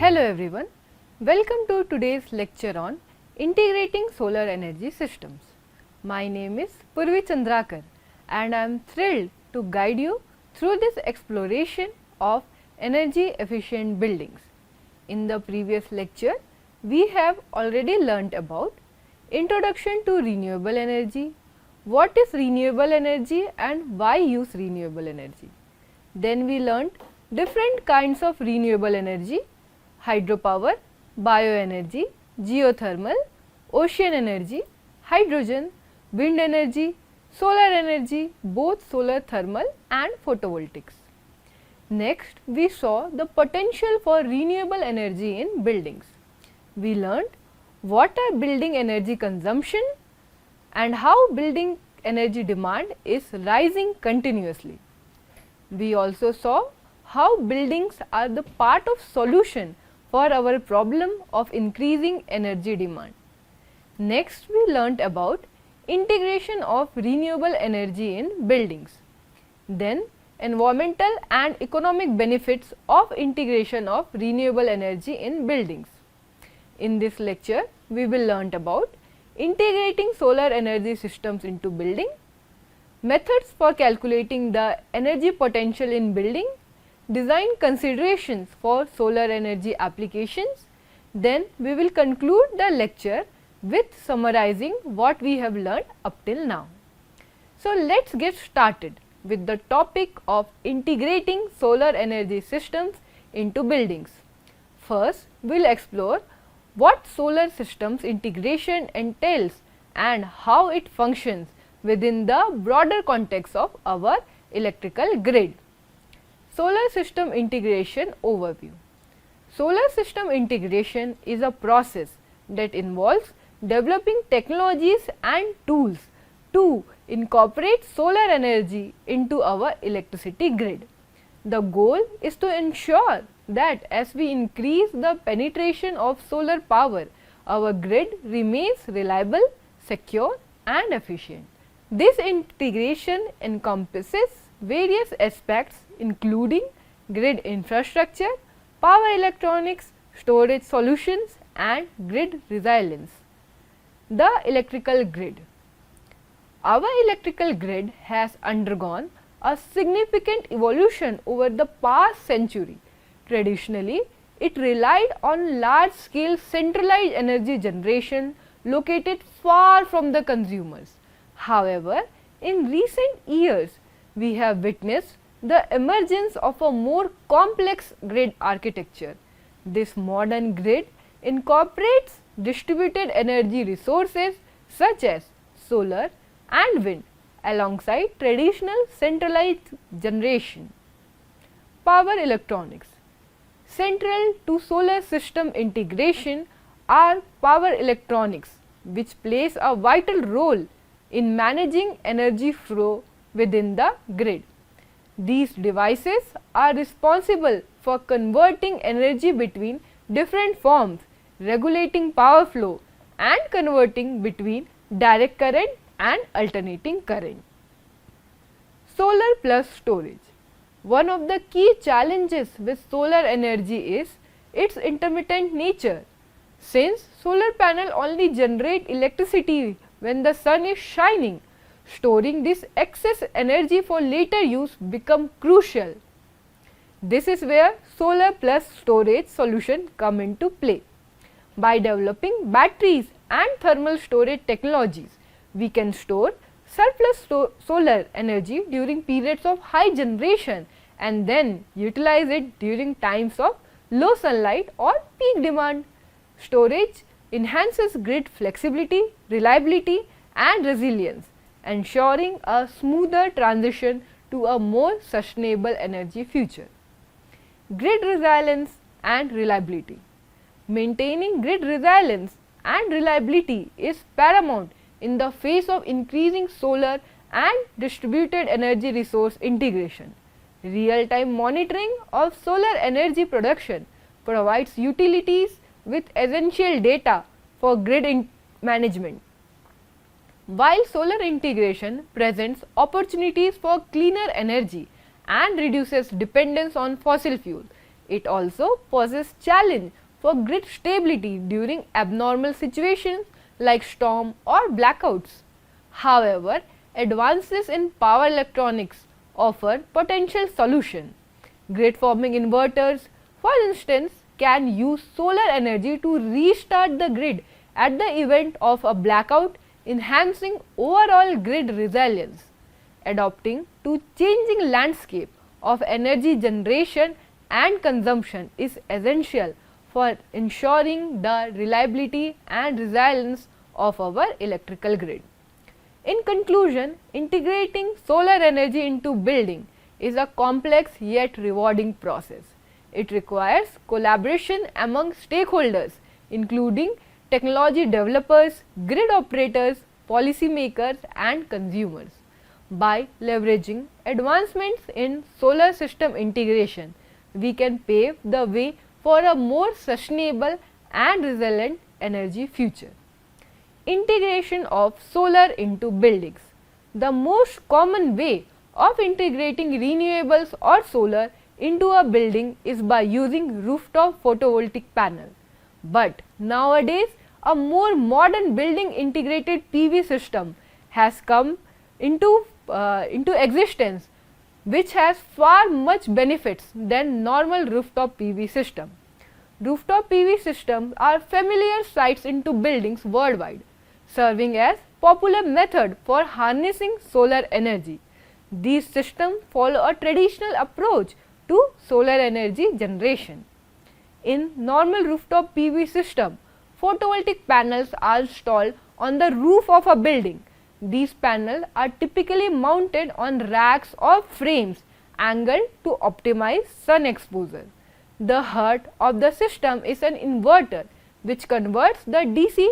Hello everyone, welcome to today's lecture on integrating solar energy systems. My name is Purvi Chandrakar and I am thrilled to guide you through this exploration of energy efficient buildings. In the previous lecture, we have already learnt about introduction to renewable energy, what is renewable energy and why use renewable energy. Then we learnt different kinds of renewable energy: hydropower, bioenergy, geothermal, ocean energy, hydrogen, wind energy, solar energy, both solar thermal and photovoltaics. Next, we saw the potential for renewable energy in buildings. We learned what are building energy consumption and how building energy demand is rising continuously. We also saw how buildings are the part of solution for our problem of increasing energy demand. Next, we learnt about integration of renewable energy in buildings. Then, environmental and economic benefits of integration of renewable energy in buildings. In this lecture, we will learnt about integrating solar energy systems into building, methods for calculating the energy potential in building, design considerations for solar energy applications. Then we will conclude the lecture with summarizing what we have learned up till now. So, let us get started with the topic of integrating solar energy systems into buildings. First, we will explore what solar systems integration entails and how it functions within the broader context of our electrical grid. Solar system integration overview. Solar system integration is a process that involves developing technologies and tools to incorporate solar energy into our electricity grid. The goal is to ensure that as we increase the penetration of solar power, our grid remains reliable, secure and efficient. This integration encompasses various aspects including grid infrastructure, power electronics, storage solutions and grid resilience. The electrical grid. Our electrical grid has undergone a significant evolution over the past century. Traditionally, it relied on large scale centralized energy generation located far from the consumers. However, in recent years, we have witnessed the emergence of a more complex grid architecture. This modern grid incorporates distributed energy resources such as solar and wind alongside traditional centralized generation. Power electronics. Central to solar system integration are power electronics, which plays a vital role in managing energy flow within the grid. These devices are responsible for converting energy between different forms, regulating power flow and converting between direct current and alternating current. Solar plus storage. One of the key challenges with solar energy is its intermittent nature. Since solar panel only generate electricity when the sun is shining, storing this excess energy for later use become crucial. This is where solar plus storage solution come into play. By developing batteries and thermal storage technologies, we can store surplus solar energy during periods of high generation and then utilize it during times of low sunlight or peak demand. Storage enhances grid flexibility, reliability and resilience, ensuring a smoother transition to a more sustainable energy future. Grid resilience and reliability. Maintaining grid resilience and reliability is paramount in the face of increasing solar and distributed energy resource integration. Real-time monitoring of solar energy production provides utilities with essential data for grid management. While solar integration presents opportunities for cleaner energy and reduces dependence on fossil fuel, It also poses challenge for grid stability during abnormal situations like storm or blackouts. However, advances in power electronics offer potential solution. Grid forming inverters, for instance, can use solar energy to restart the grid at the event of a blackout, enhancing overall grid resilience. Adapting to changing landscape of energy generation and consumption is essential for ensuring the reliability and resilience of our electrical grid. In conclusion, integrating solar energy into building is a complex yet rewarding process. It requires collaboration among stakeholders, including technology developers, grid operators, policymakers, and consumers. By leveraging advancements in solar system integration, we can pave the way for a more sustainable and resilient energy future. Integration of solar into buildings. The most common way of integrating renewables or solar into a building is by using rooftop photovoltaic panel. But nowadays, a more modern building integrated PV system has come into existence, which has far much benefits than normal rooftop PV system. Rooftop PV systems are familiar sights into buildings worldwide, serving as popular method for harnessing solar energy. These systems follow a traditional approach to solar energy generation. In normal rooftop PV system, photovoltaic panels are installed on the roof of a building. These panels are typically mounted on racks or frames angled to optimize sun exposure. The heart of the system is an inverter which converts the DC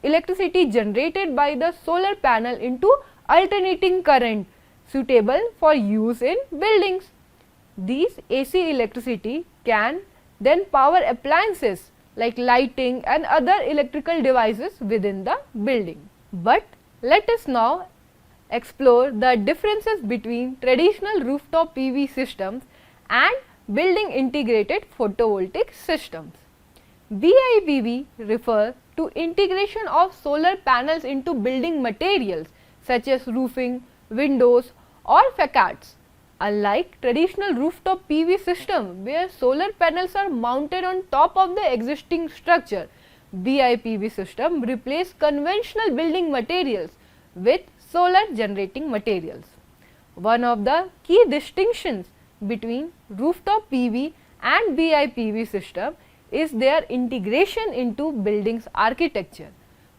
electricity generated by the solar panel into alternating current suitable for use in buildings. These AC electricity can then power appliances like lighting and other electrical devices within the building. But let us now explore the differences between traditional rooftop PV systems and building integrated photovoltaic systems. BIPV refers to integration of solar panels into building materials such as roofing, windows or facades. Unlike traditional rooftop PV system where solar panels are mounted on top of the existing structure, BIPV system replace conventional building materials with solar generating materials. One of the key distinctions between rooftop PV and BIPV system is their integration into buildings architecture.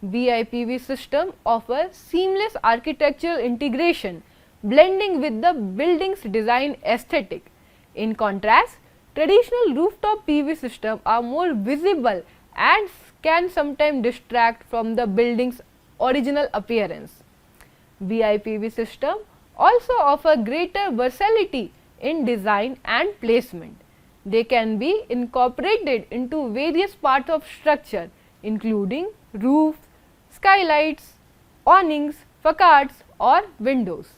BIPV system offers seamless architectural integration, blending with the building's design aesthetic. In contrast, traditional rooftop PV systems are more visible and can sometimes distract from the building's original appearance. BIPV system also offer greater versatility in design and placement. They can be incorporated into various parts of structure including roofs, skylights, awnings, facades or windows.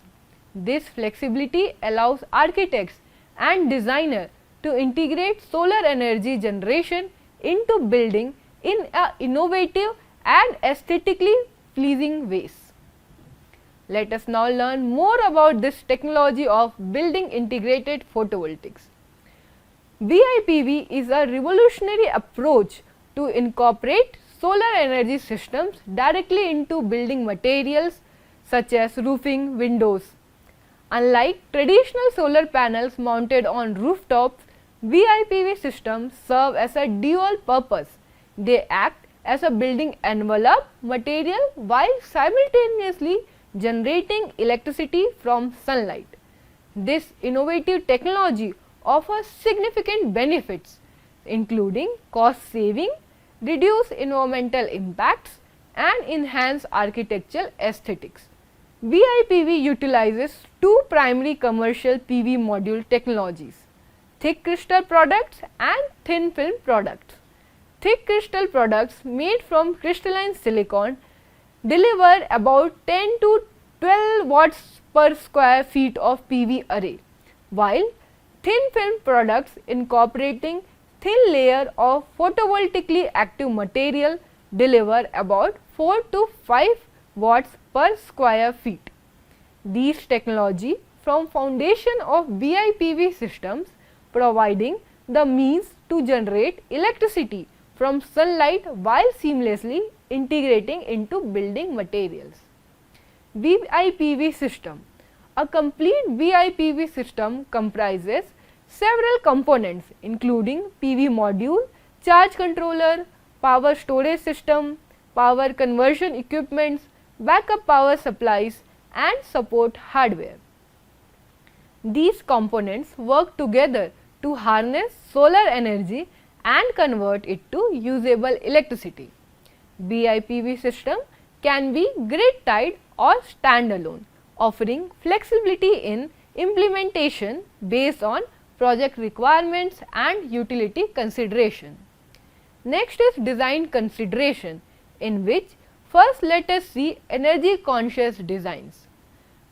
This flexibility allows architects and designers to integrate solar energy generation into building in an innovative and aesthetically pleasing ways. Let us now learn more about this technology of building integrated photovoltaics. BIPV is a revolutionary approach to incorporate solar energy systems directly into building materials such as roofing, windows. Unlike traditional solar panels mounted on rooftops, BIPV systems serve as a dual purpose. They act as a building envelope material while simultaneously generating electricity from sunlight. This innovative technology offers significant benefits including cost saving, reduced environmental impacts and enhanced architectural aesthetics. BIPV utilizes two primary commercial PV module technologies, thick crystal products and thin film products. Thick crystal products made from crystalline silicon deliver about 10 to 12 watts per square feet of PV array, while thin film products incorporating thin layer of photovoltaically active material deliver about 4 to 5 watts per square feet. These technology from foundation of BIPV systems providing the means to generate electricity from sunlight while seamlessly integrating into building materials. BIPV system. A complete BIPV system comprises several components including PV module, charge controller, power storage system, power conversion equipments, backup power supplies and support hardware. These components work together to harness solar energy and convert it to usable electricity. BIPV system can be grid tied or standalone, offering flexibility in implementation based on project requirements and utility consideration. Next is design consideration, in which first let us see energy conscious designs.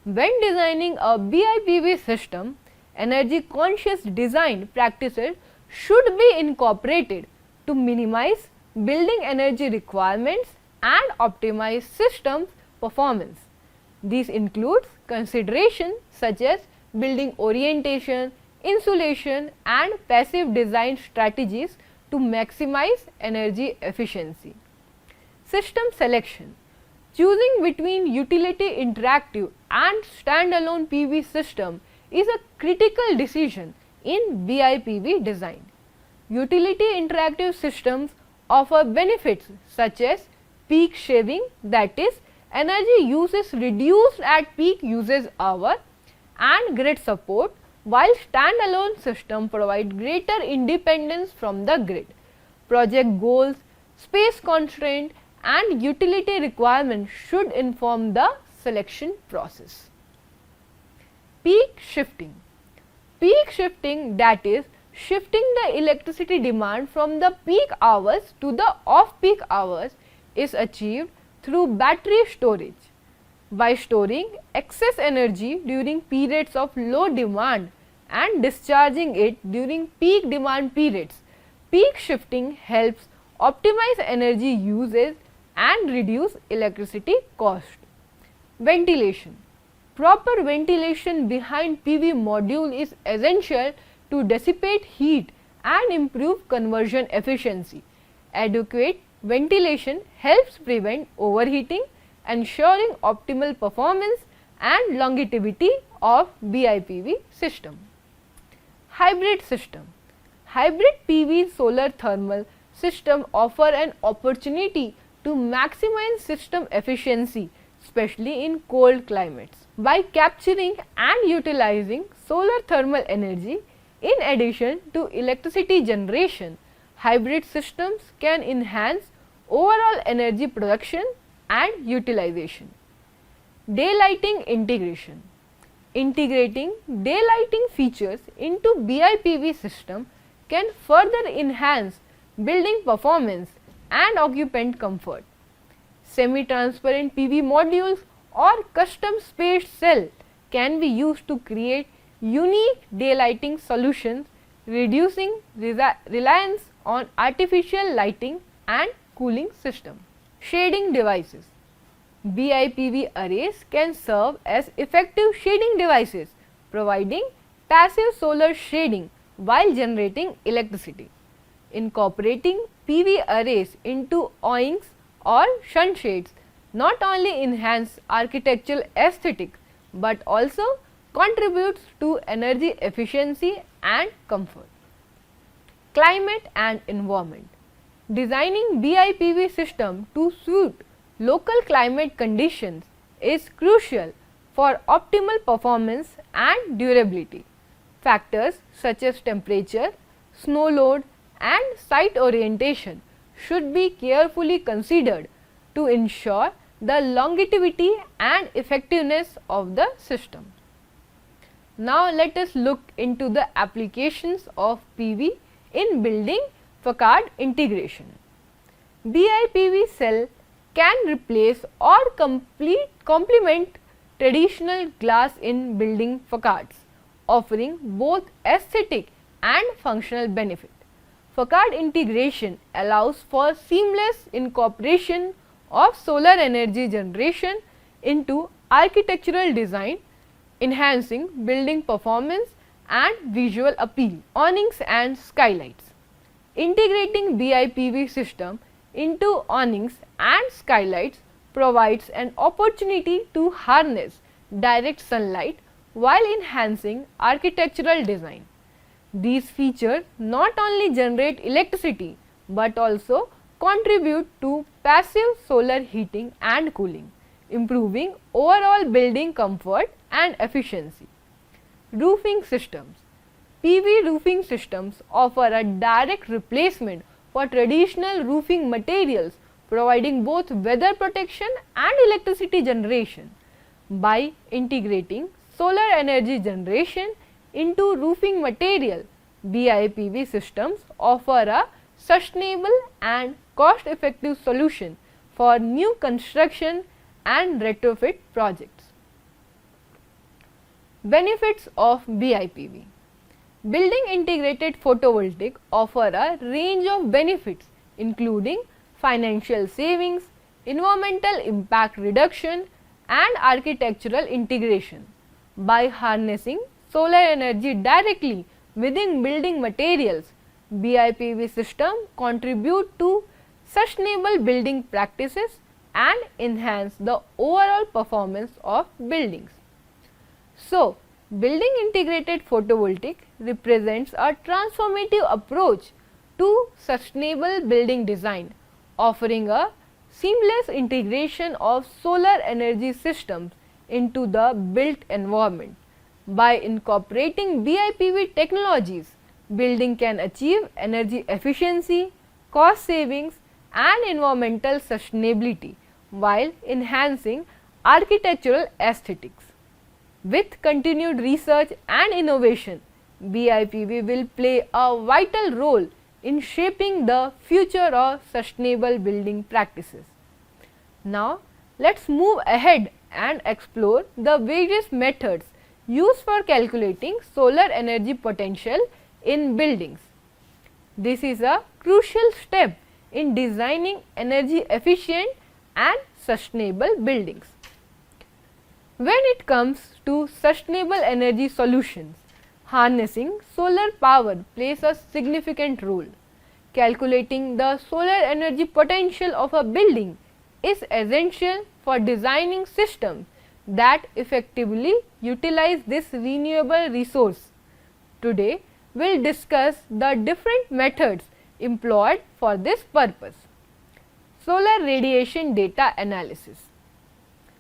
When designing a BIPV system, energy conscious design practices should be incorporated to minimize building energy requirements and optimize systems performance. These includes considerations such as building orientation, insulation and passive design strategies to maximize energy efficiency. System selection. Choosing between utility interactive and standalone PV system is a critical decision in BIPV design. Utility interactive systems offer benefits such as peak shaving, that is, energy use is reduced at peak usage hour, and grid support, while standalone system provide greater independence from the grid. Project goals, space constraint and utility requirements should inform the selection process. Peak shifting. Peak shifting, that is, shifting the electricity demand from the peak hours to the off-peak hours, is achieved through battery storage. By storing excess energy during periods of low demand and discharging it during peak demand periods, peak shifting helps optimize energy usage and reduce electricity cost. Ventilation. Proper ventilation behind PV module is essential to dissipate heat and improve conversion efficiency. Adequate ventilation helps prevent overheating, ensuring optimal performance and longevity of BIPV system. Hybrid system. Hybrid PV solar thermal system offer an opportunity to maximize system efficiency, especially in cold climates. By capturing and utilizing solar thermal energy in addition to electricity generation, hybrid systems can enhance overall energy production and utilization. Daylighting integration. Integrating daylighting features into BIPV system can further enhance building performance and occupant comfort. Semi-transparent PV modules or custom spaced cell can be used to create unique daylighting solutions, reducing reliance on artificial lighting and cooling system. Shading devices. BIPV arrays can serve as effective shading devices, providing passive solar shading while generating electricity. Incorporating PV arrays into awnings or sunshades not only enhance architectural aesthetic but also contributes to energy efficiency and comfort. Climate and environment. Designing BIPV system to suit local climate conditions is crucial for optimal performance and durability. Factors such as temperature, snow load and site orientation should be carefully considered to ensure the longevity and effectiveness of the system. Now let us look into the applications of PV in building facade integration. BIPV cell can replace or complement traditional glass in building facades, offering both aesthetic and functional benefit. Facade integration allows for seamless incorporation of solar energy generation into architectural design, enhancing building performance and visual appeal. Awnings and skylights. Integrating BIPV system into awnings and skylights provides an opportunity to harness direct sunlight while enhancing architectural design. These features not only generate electricity but also contribute to passive solar heating and cooling, improving overall building comfort and efficiency. Roofing systems. PV roofing systems offer a direct replacement for traditional roofing materials, providing both weather protection and electricity generation. By integrating solar energy generation into roofing material, BIPV systems offer a sustainable and cost-effective solution for new construction and retrofit projects. Benefits of BIPV. Building integrated photovoltaic offer a range of benefits including financial savings, environmental impact reduction and architectural integration. By harnessing solar energy directly within building materials, BIPV system contribute to sustainable building practices and enhance the overall performance of buildings. So, building integrated photovoltaic represents a transformative approach to sustainable building design, offering a seamless integration of solar energy systems into the built environment. By incorporating BIPV technologies, building can achieve energy efficiency, cost savings and environmental sustainability while enhancing architectural aesthetics. With continued research and innovation, BIPV will play a vital role in shaping the future of sustainable building practices. Now, let us move ahead and explore the various methods used for calculating solar energy potential in buildings. This is a crucial step in designing energy efficient and sustainable buildings. When it comes to sustainable energy solutions, harnessing solar power plays a significant role. Calculating the solar energy potential of a building is essential for designing systems that effectively utilize this renewable resource. Today, we will discuss the different methods employed for this purpose. Solar radiation data analysis.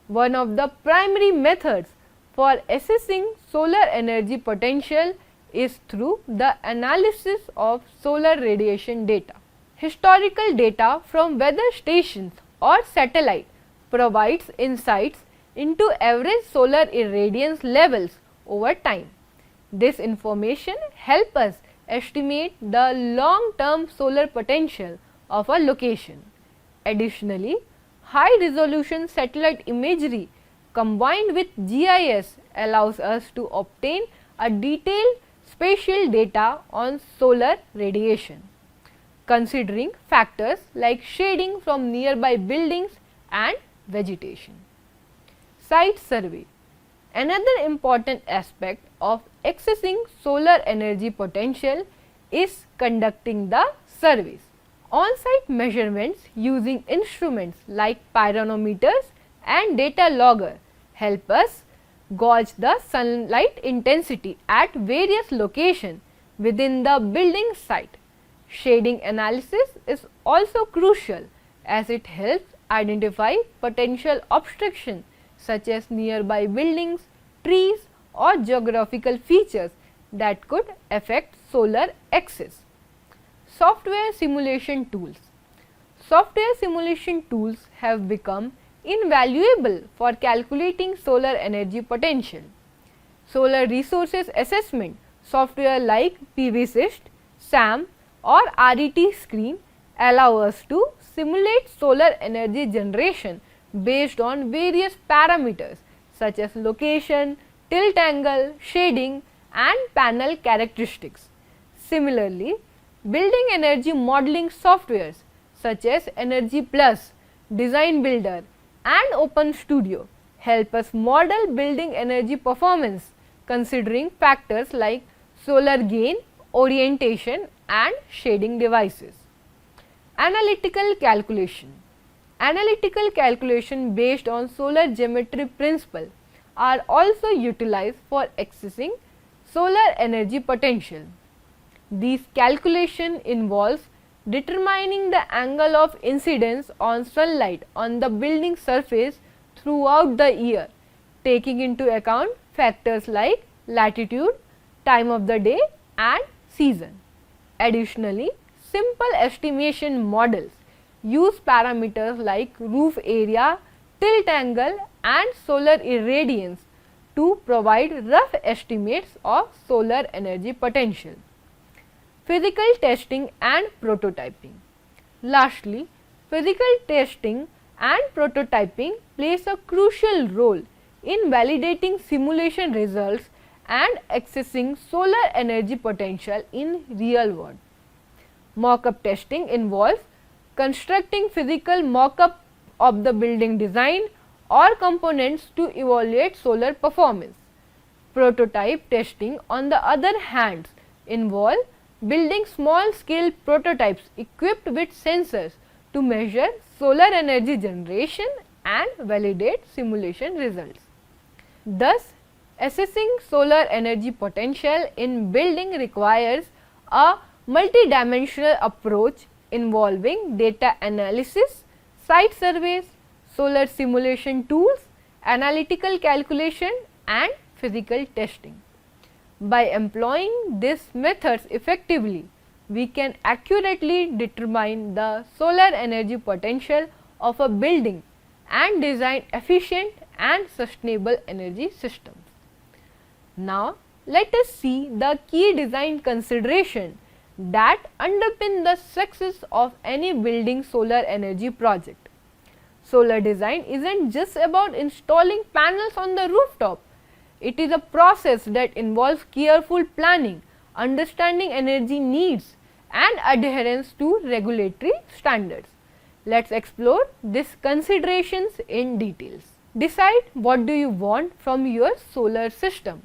One of the primary methods for assessing solar energy potential is through the analysis of solar radiation data. Historical data from weather stations or satellite provides insights into average solar irradiance levels over time. This information helps us estimate the long-term solar potential of a location. Additionally, high-resolution satellite imagery combined with GIS allows us to obtain a detailed spatial data on solar radiation, considering factors like shading from nearby buildings and vegetation. Site survey. Another important aspect of accessing solar energy potential is conducting the surveys. On-site measurements using instruments like pyranometers and data logger help us gauge the sunlight intensity at various locations within the building site. Shading analysis is also crucial as it helps identify potential obstruction such as nearby buildings, trees or geographical features that could affect solar access. Software simulation tools. Software simulation tools have become invaluable for calculating solar energy potential. Solar resources assessment software like PVsyst, SAM or RET Screen allow us to simulate solar energy generation based on various parameters such as location, tilt angle, shading and panel characteristics. Similarly, building energy modeling softwares such as Energy Plus, Design Builder and Open Studio help us model building energy performance considering factors like solar gain, orientation and shading devices. Analytical calculation. Analytical calculation based on solar geometry principle are also utilized for accessing solar energy potential. These calculation involves determining the angle of incidence on sunlight on the building surface throughout the year, taking into account factors like latitude, time of the day and season. Additionally, simple estimation models use parameters like roof area, tilt angle and solar irradiance to provide rough estimates of solar energy potential. Physical testing and prototyping. Lastly, physical testing and prototyping plays a crucial role in validating simulation results and accessing solar energy potential in real world. Mock-up testing involves constructing physical mock-up of the building design or components to evaluate solar performance. Prototype testing on the other hand involves building small scale prototypes equipped with sensors to measure solar energy generation and validate simulation results. Thus, assessing solar energy potential in building requires a multidimensional approach involving data analysis, site surveys, solar simulation tools, analytical calculation and physical testing. By employing these methods effectively, we can accurately determine the solar energy potential of a building and design efficient and sustainable energy systems. Now, let us see the key design considerations that underpin the success of any building solar energy project. Solar design isn't just about installing panels on the rooftop. It is a process that involves careful planning, understanding energy needs and adherence to regulatory standards. Let's explore these considerations in details. Decide what do you want from your solar system.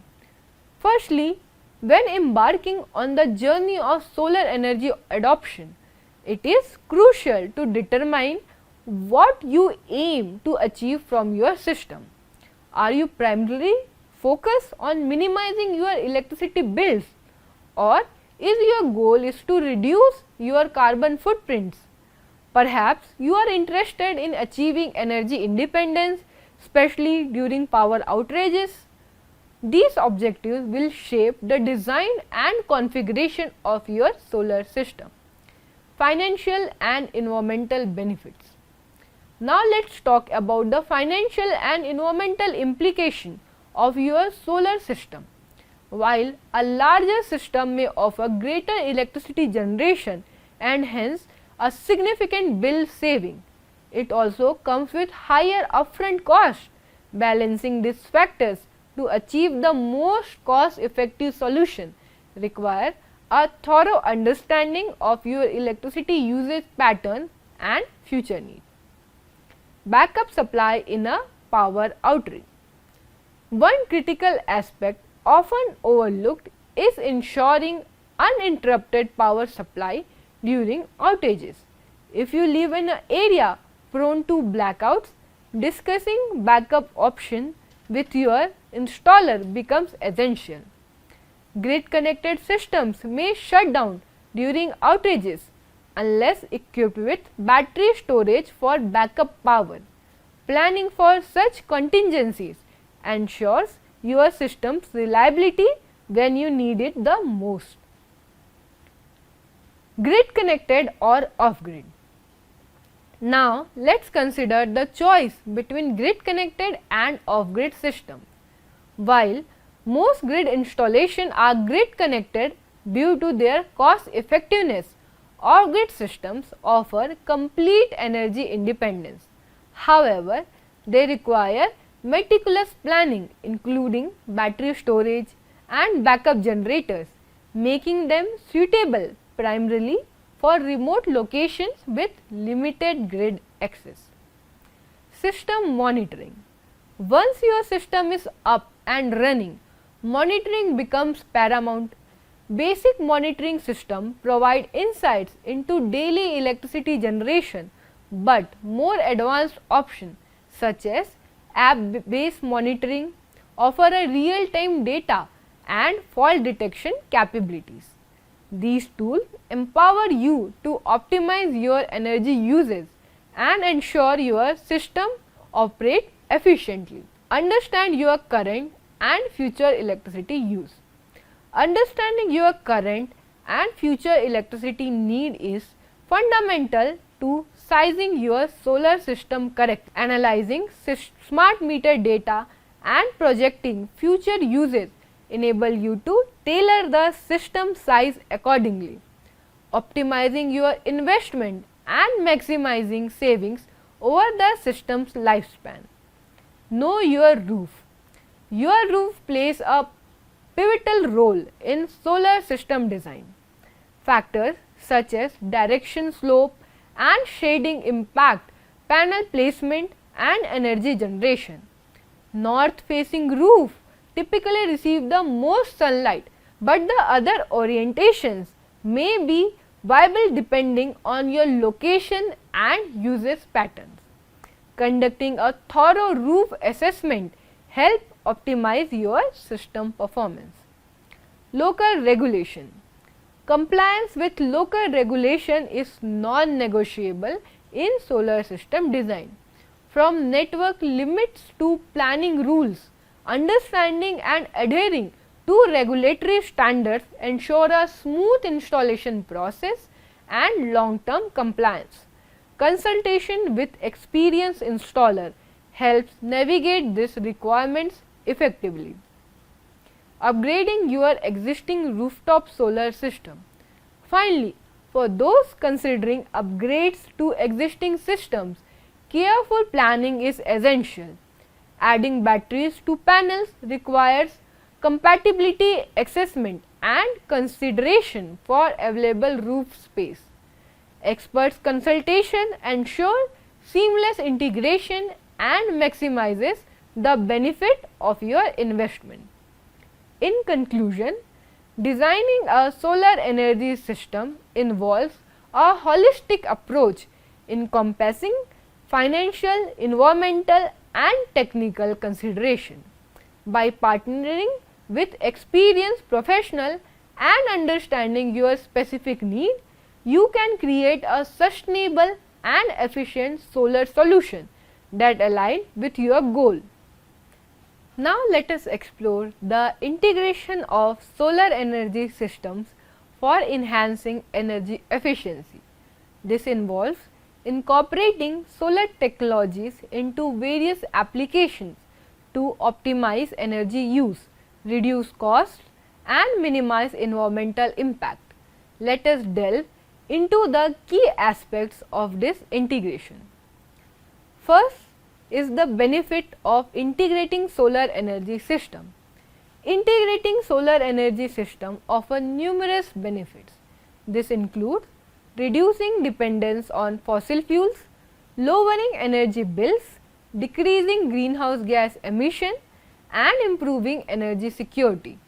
Firstly, when embarking on the journey of solar energy adoption, it is crucial to determine what you aim to achieve from your system. Are you primarily focused on minimizing your electricity bills, or is your goal is to reduce your carbon footprints? Perhaps you are interested in achieving energy independence, especially during power outages. These objectives will shape the design and configuration of your solar system. Financial and environmental benefits. Now, let us talk about the financial and environmental implication of your solar system. While a larger system may offer greater electricity generation and hence a significant bill saving, it also comes with higher upfront cost. Balancing these factors to achieve the most cost effective solution require a thorough understanding of your electricity usage pattern and future needs. Backup supply in a power outage. One critical aspect often overlooked is ensuring uninterrupted power supply during outages. If you live in an area prone to blackouts, discussing backup option with your installer becomes essential. Grid connected systems may shut down during outages unless equipped with battery storage for backup power. Planning for such contingencies ensures your system's reliability when you need it the most. Grid connected or off grid. Now, let us consider the choice between grid connected and off grid system. While most grid installations are grid connected due to their cost effectiveness, off grid systems offer complete energy independence. However, they require meticulous planning including battery storage, and backup generators, making them suitable primarily for remote locations with limited grid access. System monitoring. Once your system is up and running, monitoring becomes paramount. Basic monitoring systems provide insights into daily electricity generation, but more advanced options such as app-based monitoring offer a real-time data and fault detection capabilities. These tools empower you to optimize your energy usage and ensure your system operates efficiently. Understand your current and future electricity use. Understanding your current and future electricity need is fundamental to sizing your solar system correctly. Analyzing smart meter data and projecting future usage enable you to tailor the system size accordingly, optimizing your investment and maximizing savings over the system's lifespan. Know your roof. Your roof plays a pivotal role in solar system design. Factors such as direction slope and shading impact panel placement and energy generation. North facing roof typically receive the most sunlight, but the other orientations may be viable depending on your location and usage patterns. Conducting a thorough roof assessment helps optimize your system performance. Local regulation. Compliance with local regulation is non-negotiable in solar system design. From network limits to planning rules, understanding and adhering to regulatory standards ensure a smooth installation process and long-term compliance. Consultation with experienced installer helps navigate these requirements effectively. Upgrading your existing rooftop solar system. Finally, for those considering upgrades to existing systems, careful planning is essential. Adding batteries to panels requires compatibility assessment and consideration for available roof space. Experts' consultation ensure seamless integration and maximizes the benefit of your investment. In conclusion, designing a solar energy system involves a holistic approach encompassing financial, environmental and technical consideration. By partnering with experienced professionals and understanding your specific need, you can create a sustainable and efficient solar solution that align with your goal. Now let us explore the integration of solar energy systems for enhancing energy efficiency. This involves incorporating solar technologies into various applications to optimize energy use, reduce costs and minimize environmental impact. Let us delve into the key aspects of this integration. First is the benefit of integrating solar energy system. Integrating solar energy system offers numerous benefits. This includes reducing dependence on fossil fuels, lowering energy bills, decreasing greenhouse gas emission and improving energy security.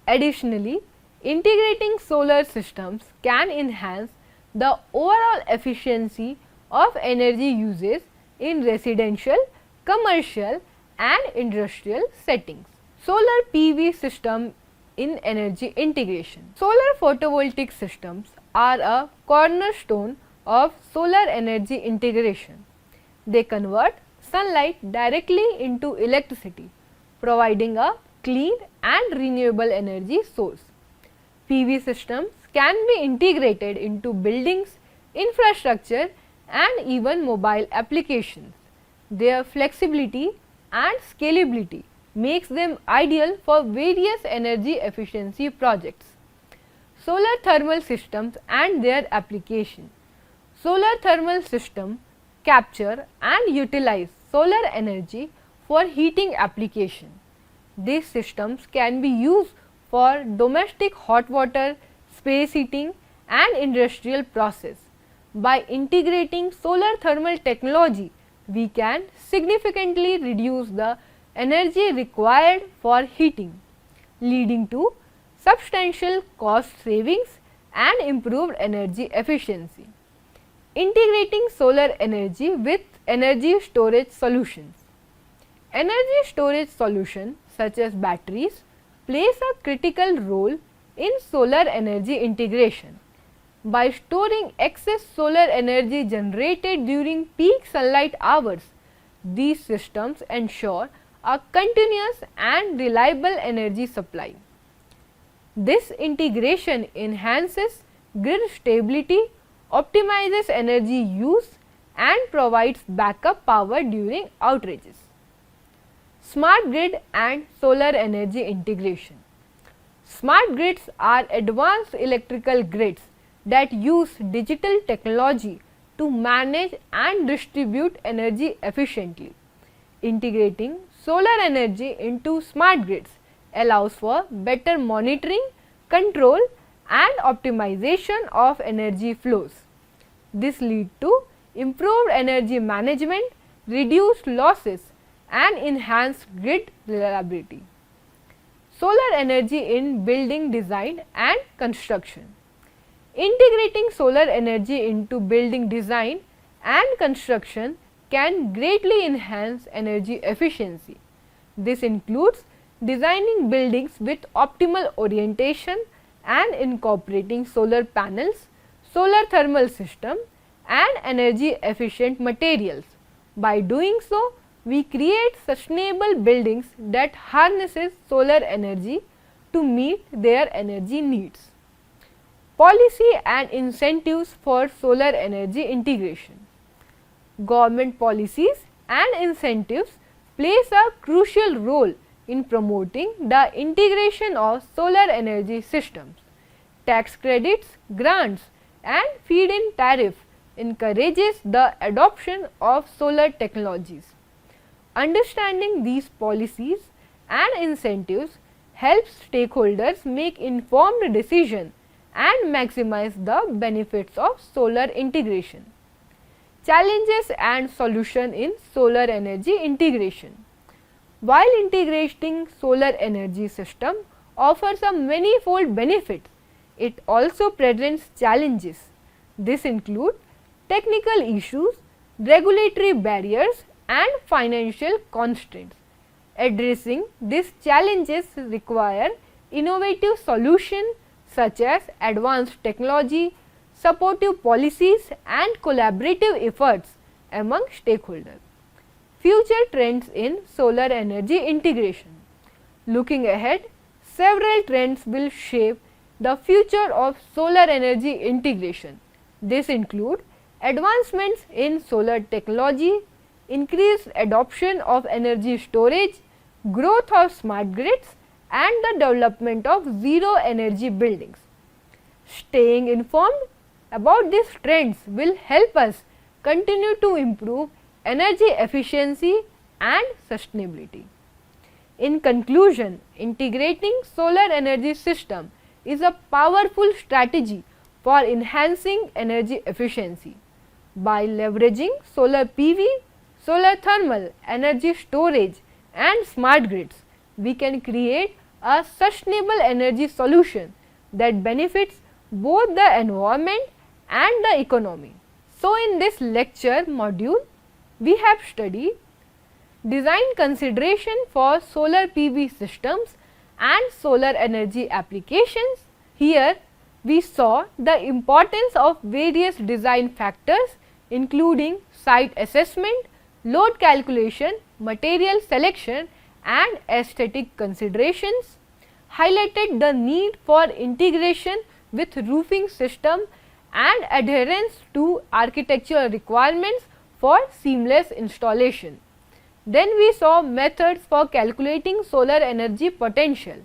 Additionally, integrating solar systems can enhance the overall efficiency of energy usage in residential, commercial and industrial settings. Solar PV system in energy integration. Solar photovoltaic systems are a cornerstone of solar energy integration. They convert sunlight directly into electricity, providing a clean and renewable energy source. PV systems can be integrated into buildings, infrastructure and even mobile applications. Their flexibility and scalability makes them ideal for various energy efficiency projects. Solar thermal systems and their application. Solar thermal systems capture and utilize solar energy for heating application. These systems can be used for domestic hot water, space heating and industrial process. By integrating solar thermal technology, we can significantly reduce the energy required for heating, leading to substantial cost savings and improved energy efficiency. Integrating solar energy with energy storage solutions. Energy storage solutions such as batteries plays a critical role in solar energy integration. By storing excess solar energy generated during peak sunlight hours, these systems ensure a continuous and reliable energy supply. This integration enhances grid stability, optimizes energy use and provides backup power during outages. Smart grid and solar energy integration. Smart grids are advanced electrical grids that use digital technology to manage and distribute energy efficiently. Integrating solar energy into smart grids allows for better monitoring, control and optimization of energy flows. This leads to improved energy management, reduced losses and enhanced grid reliability. Solar energy in building design and construction. Integrating solar energy into building design and construction can greatly enhance energy efficiency. This includes designing buildings with optimal orientation and incorporating solar panels, solar thermal system and energy efficient materials. By doing so, we create sustainable buildings that harnesses solar energy to meet their energy needs. Policy and incentives for solar energy integration. Government policies and incentives plays a crucial role in promoting the integration of solar energy systems. Tax credits, grants and feed-in tariff encourages the adoption of solar technologies. Understanding these policies and incentives helps stakeholders make informed decisions and maximize the benefits of solar integration. Challenges and solution in solar energy integration. While integrating solar energy system offers a manifold benefits, it also presents challenges. This include technical issues, regulatory barriers and financial constraints. Addressing these challenges require innovative solutions such as advanced technology, supportive policies and collaborative efforts among stakeholders. Future trends in solar energy integration. Looking ahead, several trends will shape the future of solar energy integration. This include advancements in solar technology, increased adoption of energy storage, growth of smart grids and the development of zero energy buildings. Staying informed about these trends will help us continue to improve energy efficiency and sustainability. In conclusion, integrating solar energy system is a powerful strategy for enhancing energy efficiency. By leveraging solar PV, solar thermal, energy storage and smart grids, we can create a sustainable energy solution that benefits both the environment and the economy. So, in this lecture module, we have studied design consideration for solar PV systems and solar energy applications. Here, we saw the importance of various design factors including site assessment, load calculation, material selection and aesthetic considerations, highlighted the need for integration with roofing system and adherence to architectural requirements for seamless installation. Then we saw methods for calculating solar energy potential.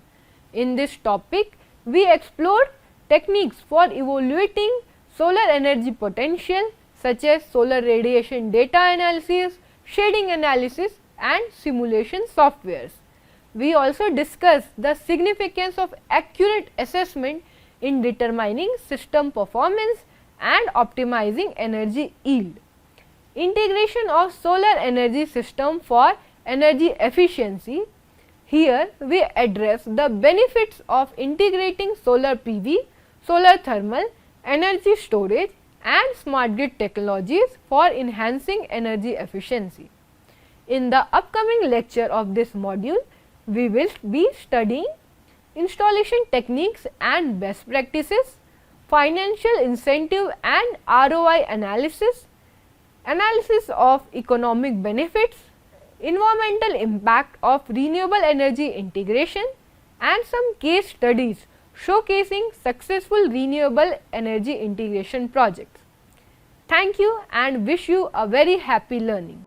In this topic, we explored techniques for evaluating solar energy potential such as solar radiation data analysis, shading analysis and simulation softwares. we also discuss the significance of accurate assessment in determining system performance and optimizing energy yield. Integration of solar energy system for energy efficiency. Here we address the benefits of integrating solar PV, solar thermal, energy storage and smart grid technologies for enhancing energy efficiency. In the upcoming lecture of this module, we will be studying installation techniques and best practices, financial incentive and ROI analysis, analysis of economic benefits, environmental impact of renewable energy integration and some case studies showcasing successful renewable energy integration projects. Thank you and wish you a very happy learning.